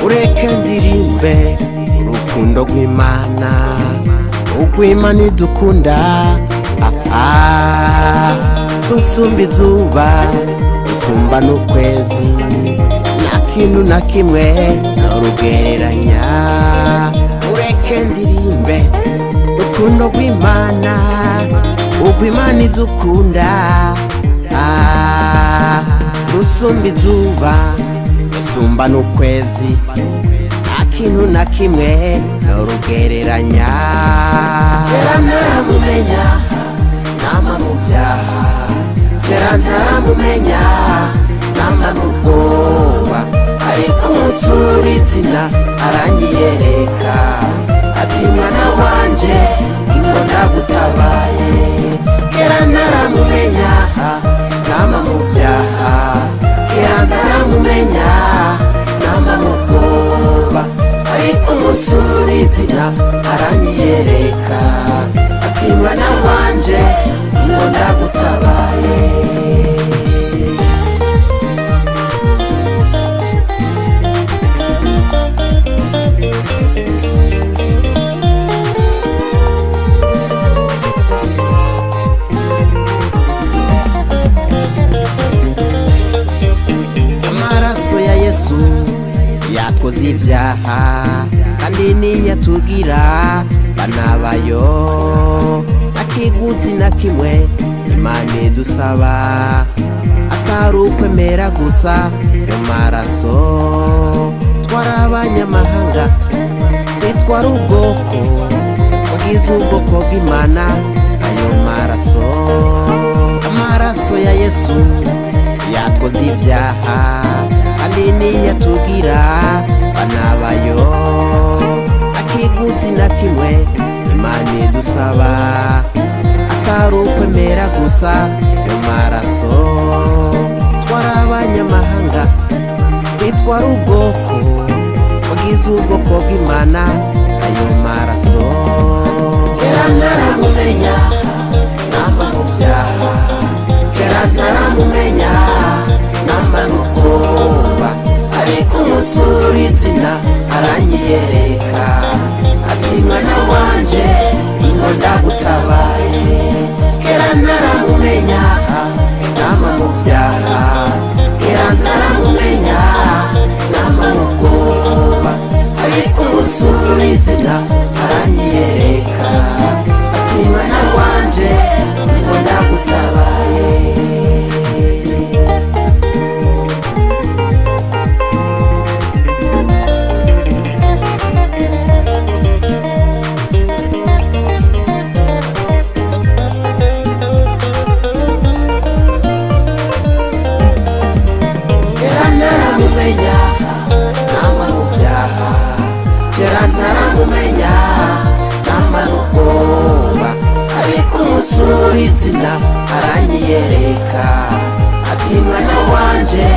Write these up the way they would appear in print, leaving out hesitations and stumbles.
ureke ndirimbe urukundo rw'Imana urw'Imana idukunda rusumba izuba rusumba n'ukwezi nta kintu na kimwe norugereranya ureke ndirimbe urukundo rw'Imana urw'Imana idukunda rusumba izuba rusumba n'ukwezi nta kintu na kimwe norugereranya kera ntaramumenya nama mu byaha kera ntaramumenya nama mu bwoba ariko umusura izina aranyiyereka ati mwana wanje ingo ndagutabaye kera ntaramumenya nama mu byaha kera ntaramumenya nama mu bwoba ariko umusura izina aranyiyereka ati mwana wanje ingo ndagutabaye yatwoza ibyaha kandi niyatugira banabayo akiguzi na kimwe Imana idusaba atari ukwemera gusa yo maraso twarabanyamahanga twari ubwoko wagize ubwoko bw'Imana ayo maraso amaraso ya Yesu yatwoza ibyaha kandi niyatugira banabayo akiguzi na kimwe Imana idusaba atari ukwemera gusa yo maraso twarabanyamahanga twari ubwoko wagize ubwoko bw'Imana ayo maraso kera ntaramumenya nama mu byaha kera ntaramumenya nama mu bwoba ariko umusura izina aranyiyereka ati mwana wanje ingo ndagutabaye kera ntaramumenya nama mu byaha kera ntaramumenya nama mu bwoba ariko umusura izina aranyiyereka ati mwana wanje ingo ndagutabaye nama mu byaha kera ntaramumenya nama mu bwoba ariko umusura izina aranyiyereka ati mwana wanje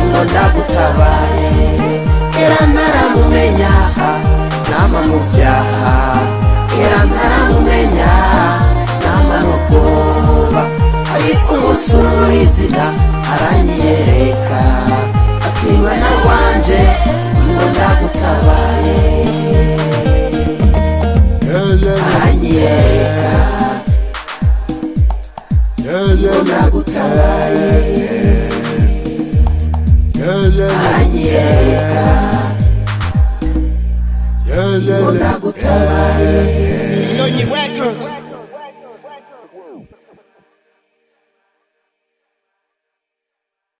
ingo ndagutabaye kera ntaramumenya nama mu byaha kera ntaramumenya